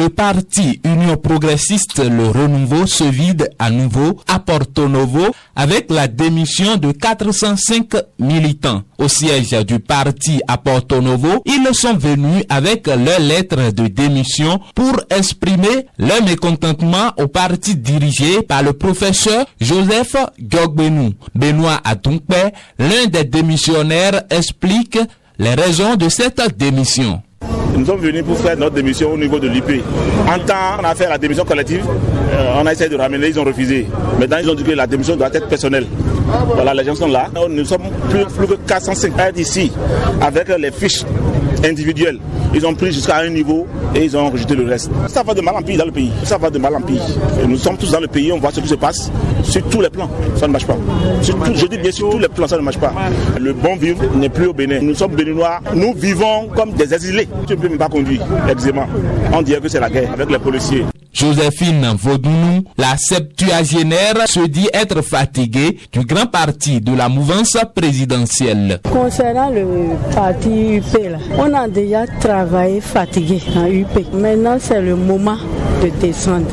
Le parti Union progressiste Le Renouveau se vide à nouveau à Porto Novo avec la démission de 405 militants. Au siège du parti à Porto Novo, ils sont venus avec leurs lettres de démission pour exprimer leur mécontentement au parti dirigé par le professeur Joseph Gogbenou. Benoît Atunkpe, l'un des démissionnaires, explique les raisons de cette démission. Nous sommes venus pour faire notre démission au niveau de l'IP. En temps, on a fait la démission collective, on a essayé de ramener, ils ont refusé. Maintenant, ils ont dit que la démission doit être personnelle. Voilà, les gens sont là. Nous sommes plus que 405 ici, avec les fiches individuelles. Ils ont pris jusqu'à un niveau et ils ont rejeté le reste. Ça va de mal en pire dans le pays. Ça va de mal en pire. Et nous sommes tous dans le pays, on voit ce qui se passe sur tous les plans. Ça ne marche pas. Je dis bien sur tous les plans, ça ne marche pas. Le bon vivre n'est plus au Bénin. Nous sommes béninois, nous vivons comme des exilés. Tu ne peux même pas conduire aisément. On dirait que c'est la guerre avec les policiers. Joséphine Vaudounou, la septuagénaire, se dit être fatiguée du grand parti de la mouvance présidentielle. Concernant le parti UP, là, on a déjà travaillé fatigué en UP. Maintenant, c'est le moment de descendre.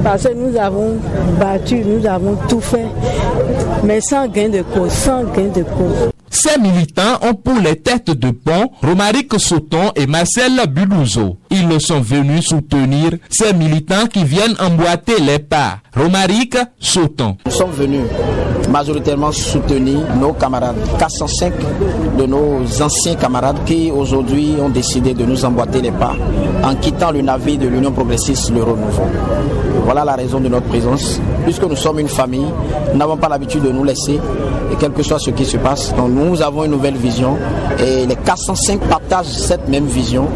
Parce que nous avons battu, nous avons tout fait, mais sans gain de cause, sans gain de cause. Ces militants ont pour les têtes de pont Romaric Sauton et Marcel Bulouzo. Ils sont venus soutenir ces militants qui viennent emboîter les pas. Romaric Sauton. Nous sommes venus majoritairement soutenir nos camarades, 405 de nos anciens camarades qui aujourd'hui ont décidé de nous emboîter les pas en quittant le navire de l'Union progressiste Le Renouveau. Voilà la raison de notre présence. Puisque nous sommes une famille, nous n'avons pas l'habitude de nous laisser, et quel que soit ce qui se passe. Donc nous avons une nouvelle vision et les 405 partagent cette même vision.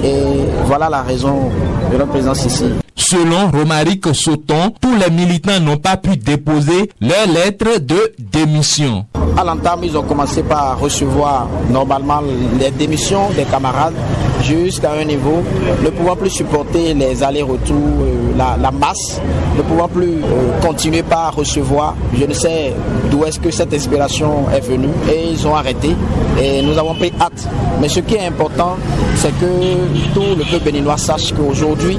Et voilà la raison de notre présence ici. Selon Romaric Sauton, tous les militants n'ont pas pu déposer leur lettre de démission. À l'entame, ils ont commencé par recevoir normalement les démissions des camarades jusqu'à un niveau, ne pouvant plus supporter les allers-retours, la masse, ne pouvant plus continuer par recevoir. Je ne sais d'où est-ce que cette inspiration est venue et ils ont arrêté et nous avons pris acte. Mais ce qui est important, c'est que tout le peuple béninois sache qu'aujourd'hui,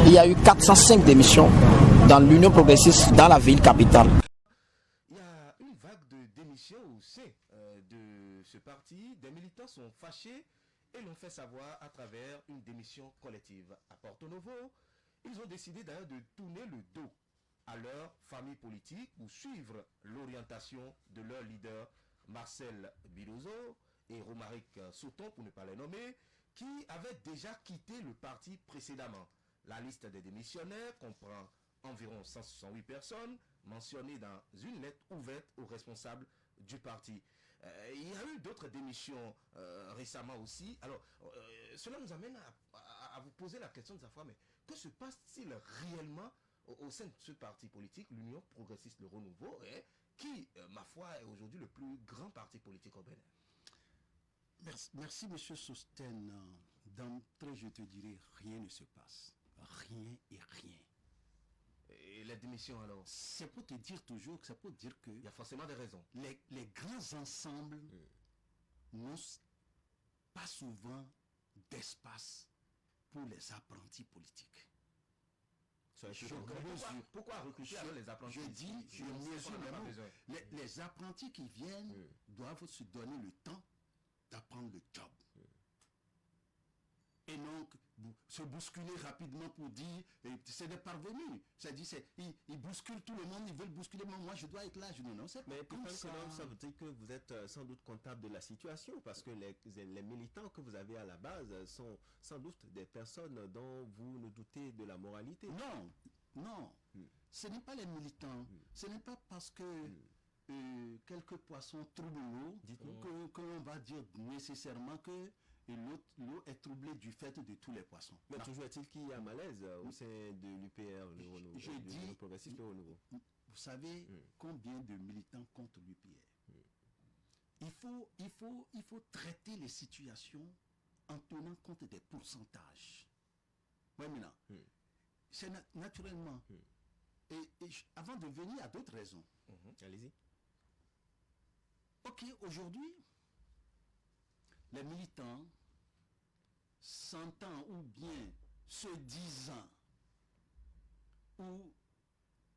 il y a eu 405 démissions dans l'Union progressiste dans la ville capitale. Il y a une vague de démissions au sein de ce parti. Des militants sont fâchés et l'ont fait savoir à travers une démission collective. À Porto Novo, ils ont décidé d'ailleurs de tourner le dos à leur famille politique pour suivre l'orientation de leur leader Marcel Bulouzo et Romaric Sauton, pour ne pas les nommer, qui avaient déjà quitté le parti précédemment. La liste des démissionnaires comprend environ 168 personnes mentionnées dans une lettre ouverte aux responsables du parti. Il y a eu d'autres démissions récemment aussi. Alors, cela nous amène à vous poser la question de savoir, mais que se passe-t-il réellement au sein de ce parti politique, l'Union progressiste Le Renouveau, qui, ma foi, est aujourd'hui le plus grand parti politique au Bénin? Merci, monsieur Sosten. D'entrée, je te dirais, rien ne se passe. Rien et rien. Et la démission alors? C'est pour te dire toujours, c'est pour dire que... Il y a forcément des raisons. Les grands ensembles n'ont pas souvent d'espace pour les apprentis politiques. Pourquoi recruter alors les apprentis? Je mesure les apprentis qui viennent doivent se donner le temps d'apprendre le job. Et donc, se bousculer rapidement pour dire, c'est des parvenus. C'est-à-dire, ils bousculent tout le monde, ils veulent bousculer, moi je dois être là. Non, c'est mais comme ça. Ça veut dire que vous êtes sans doute comptable de la situation, parce que les militants que vous avez à la base sont sans doute des personnes dont vous nous doutez de la moralité. Non. Ce n'est pas les militants. Ce n'est pas parce que quelques poissons troublent l'eau qu'on va dire nécessairement que l'eau est troublée du fait de tous les poissons. Mais toujours est-il qu'il y a malaise au sein de l'UPR, le Renouveau, le progressiste Le Renouveau. Vous savez combien de militants contre l'UPR? Il faut traiter les situations en tenant compte des pourcentages. Oui, maintenant, c'est naturellement. Et avant de venir à d'autres raisons. Allez-y. Ok, aujourd'hui, les militants, sentant ou bien se disant ou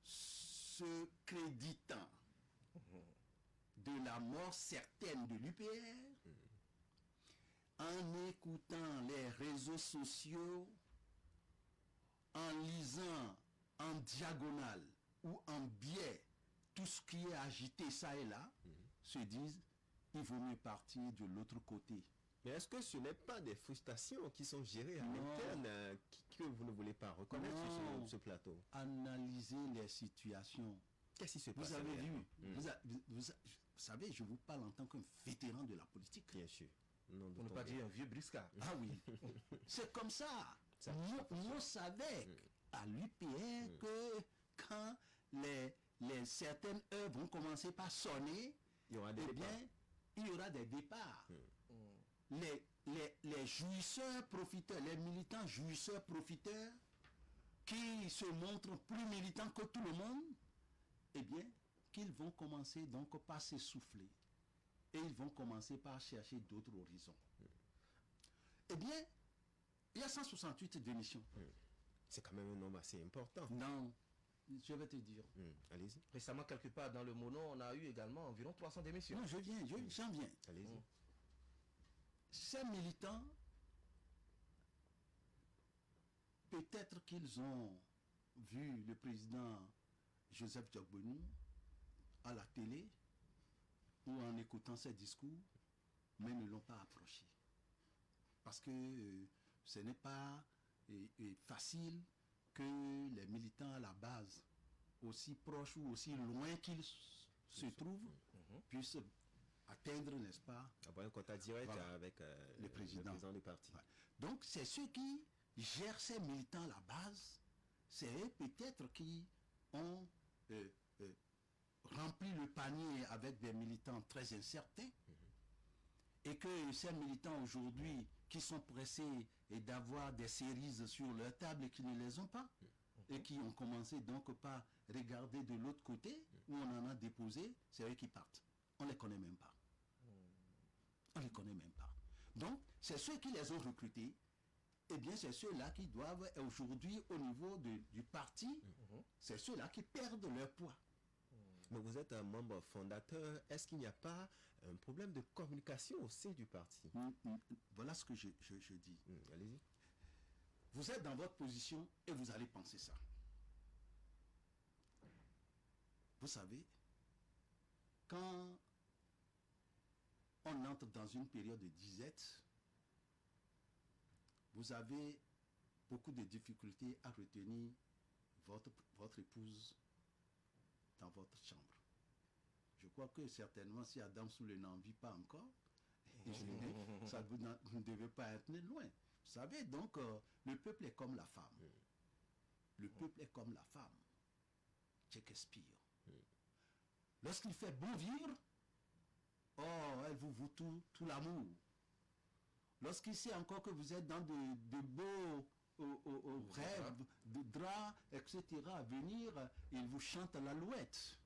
se créditant de la mort certaine de l'UPR, en écoutant les réseaux sociaux, en lisant en diagonale ou en biais tout ce qui est agité ça et là, se disent il vaut mieux partir de l'autre côté. Mais est-ce que ce n'est pas des frustrations qui sont gérées à l'interne que vous ne voulez pas reconnaître sur ce plateau? Analysez les situations. Qu'est-ce qui se passe? Vous avez vu, vous savez, je vous parle en tant qu'un vétéran de la politique. Bien sûr. Pour ne pas dire un vieux briscard. Ah oui, c'est comme ça. Nous savions à l'UPR que quand certaines heures vont commencer par sonner, il y aura des départs. Il y aura des départs. Les jouisseurs profiteurs, les militants jouisseurs profiteurs qui se montrent plus militants que tout le monde, eh bien, qu'ils vont commencer donc par s'essouffler. Et ils vont commencer par chercher d'autres horizons. Eh bien, il y a 168 démissions. C'est quand même un nombre assez important. Non, je vais te dire. Allez-y. Récemment, quelque part dans le Mono, on a eu également environ 300 démissions. Non, j'en viens. Allez-y. Ces militants, peut-être qu'ils ont vu le président Joseph Diogbenou à la télé ou en écoutant ses discours, mais ne l'ont pas approché. Parce que ce n'est pas facile que les militants à la base, aussi proches ou aussi loin qu'ils se trouvent, puissent atteindre, n'est-ce pas, avoir un contact direct avec le président du parti. Ouais. Donc, c'est ceux qui gèrent ces militants à la base, c'est eux peut-être qui ont rempli le panier avec des militants très incertains, et que ces militants aujourd'hui qui sont pressés d'avoir des cerises sur leur table et qui ne les ont pas, et qui ont commencé donc par regarder de l'autre côté où on en a déposé, c'est eux qui partent. On ne les connaît même pas. On ne les connaît même pas. Donc, c'est ceux qui les ont recrutés, eh bien, c'est ceux-là qui doivent, aujourd'hui, au niveau du parti, c'est ceux-là qui perdent leur poids. Mais vous êtes un membre fondateur. Est-ce qu'il n'y a pas un problème de communication au sein du parti? Voilà ce que je dis. Allez-y. Vous êtes dans votre position et vous allez penser ça. Vous savez, quand on entre dans une période de disette, vous avez beaucoup de difficultés à retenir votre épouse dans votre chambre. Je crois que certainement si Adam Soule n'en vit pas encore, ça vous ne devez pas être loin. Vous savez, donc, le peuple est comme la femme. Le peuple est comme la femme. Shakespeare. Lorsqu'il fait bon vivre, oh, elle vous voue tout l'amour. Lorsqu'il sait encore que vous êtes dans de beaux rêves, de draps, etc., à venir, il vous chante l'alouette.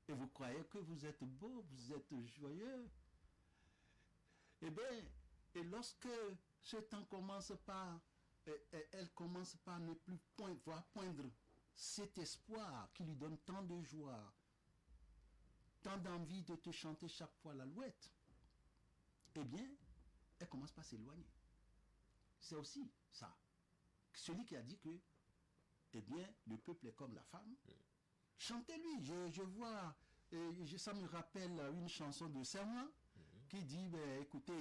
Et vous croyez que vous êtes beau, vous êtes joyeux. Eh bien, et lorsque ce temps commence par, elle commence par ne plus voir poindre cet espoir qui lui donne tant de joie, tant d'envie de te chanter chaque fois l'alouette, eh bien, elle commence par s'éloigner. C'est aussi ça. Celui qui a dit que, eh bien, le peuple est comme la femme, chantez-lui. Je vois, ça me rappelle une chanson de Serment qui dit, ben, écoutez,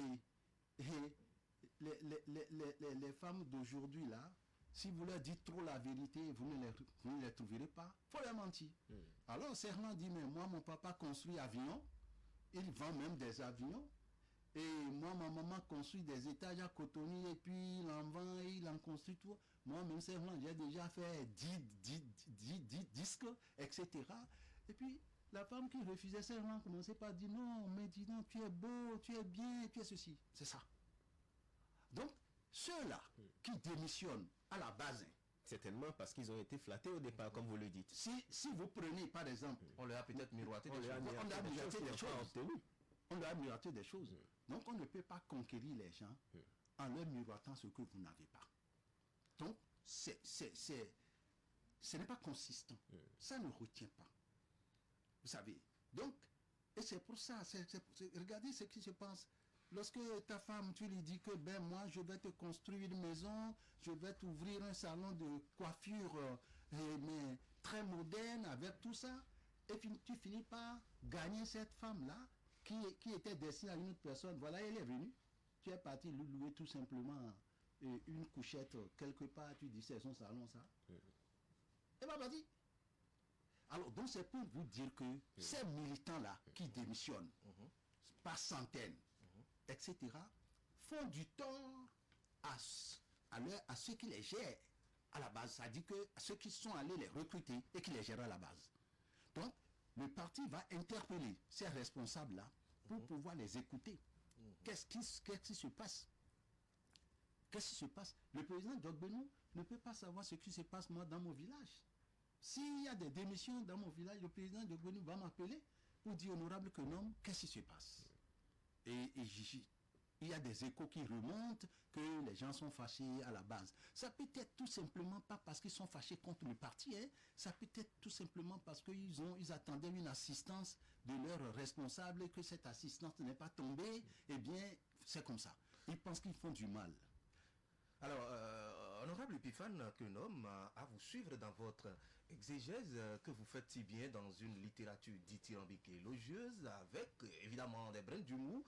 les femmes d'aujourd'hui, là, si vous leur dites trop la vérité, vous ne les trouverez pas. Il faut leur mentir. Alors, Serment dit, mais moi, mon papa construit avions, il vend même des avions, et moi, ma maman construit des étages à Cotonou, et puis il en vend, et il en construit tout. Moi, même Serment, j'ai déjà fait 10 disques, etc. Et puis, la femme qui refusait Serment commençait par dire, non, mais dis non, tu es beau, tu es bien, tu es ceci. C'est ça. Donc, ceux-là qui démissionnent à la base, certainement parce qu'ils ont été flattés au départ, comme vous le dites. Si vous prenez, par exemple, on leur a peut-être miroité des choses. On leur a miroité des choses. On leur a miroité des choses. Donc, on ne peut pas conquérir les gens en leur miroitant ce que vous n'avez pas. ce n'est pas consistant. Ça ne retient pas. Vous savez. Donc, et c'est pour ça, regardez ce qui se passe. Lorsque ta femme, tu lui dis que, ben moi, je vais te construire une maison, je vais t'ouvrir un salon de coiffure, mais très moderne, avec tout ça, et puis tu finis par gagner cette femme-là, qui était destinée à une autre personne. Voilà, elle est venue. Tu es parti lui louer tout simplement une couchette quelque part, tu dis c'est son salon, ça. Elle va partir. Alors, donc c'est pour vous dire que ces militants-là qui démissionnent par centaines, etc., font du tort à ceux qui les gèrent à la base. C'est-à-dire que ceux qui sont allés les recruter et qui les gèrent à la base. Donc, le parti va interpeller ces responsables-là pour pouvoir les écouter. Qu'est-ce qui se passe? Qu'est-ce qui se passe? Le président Djokbenou ne peut pas savoir ce qui se passe moi dans mon village. S'il y a des démissions dans mon village, le président Djokbenou va m'appeler pour dire honorable que non, qu'est-ce qui se passe? Et il y a des échos qui remontent que les gens sont fâchés à la base. Ça peut être tout simplement pas parce qu'ils sont fâchés contre le parti, hein. Ça peut être tout simplement parce qu'ils attendaient une assistance de leurs responsables et que cette assistance n'est pas tombée. Eh bien, c'est comme ça. Ils pensent qu'ils font du mal. Alors, honorable Epiphane Keunom, à vous suivre dans votre exégèse que vous faites si bien dans une littérature dithyrambique et élogieuse, avec évidemment des brins d'humour,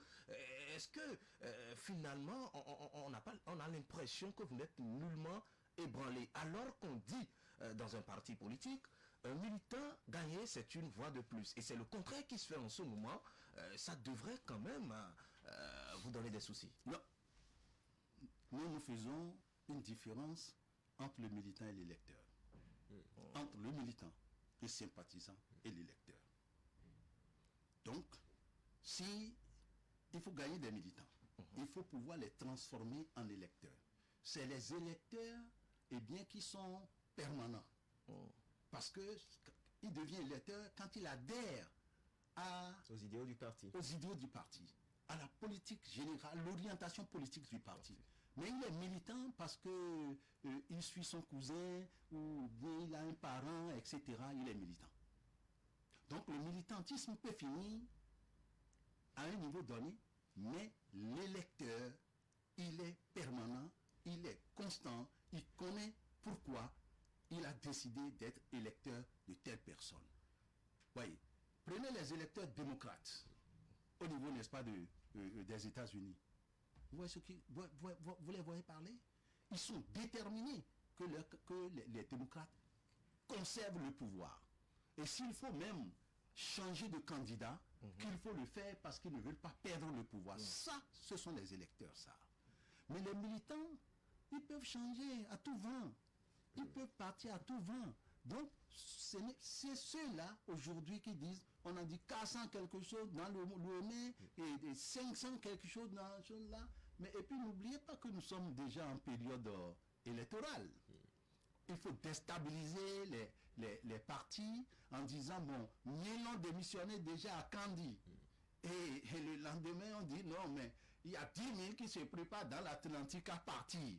est-ce que finalement on a l'impression que vous n'êtes nullement ébranlé, alors qu'on dit dans un parti politique, un militant gagné c'est une voix de plus, et c'est le contraire qui se fait en ce moment. Ça devrait quand même vous donner des soucis. Non. Nous faisons une différence entre le militant et l'électeur. Entre le militant, le sympathisant et l'électeur. Donc, si il faut gagner des militants, il faut pouvoir les transformer en électeurs. C'est les électeurs qui sont permanents. Parce qu'il devient électeur quand il adhère aux idéaux du parti. À la politique générale, l'orientation politique du parti. Mais il est militant parce que il suit son cousin ou bien il a un parent, etc. Il est militant. Donc le militantisme peut finir à un niveau donné, mais l'électeur, il est permanent, il est constant, il connaît pourquoi il a décidé d'être électeur de telle personne. Voyez, prenez les électeurs démocrates au niveau, n'est-ce pas, des États-Unis. Vous les voyez parler? Ils sont déterminés que les démocrates conservent le pouvoir. Et s'il faut même changer de candidat, qu'il faut le faire parce qu'ils ne veulent pas perdre le pouvoir. Ça, ce sont les électeurs, ça. Mais les militants, ils peuvent changer à tout vent. Ils peuvent partir à tout vent. Donc, c'est ceux-là, aujourd'hui, qui disent, on a dit 400 quelque chose dans l'ONU et 500 quelque chose dans la chose là. Mais et puis, n'oubliez pas que nous sommes déjà en période électorale. Il faut déstabiliser les partis en disant, bon, Milan démissionnait déjà à Kandi. Et le lendemain, on dit, non, mais il y a 10 000 qui se préparent dans l'Atlantique à partir.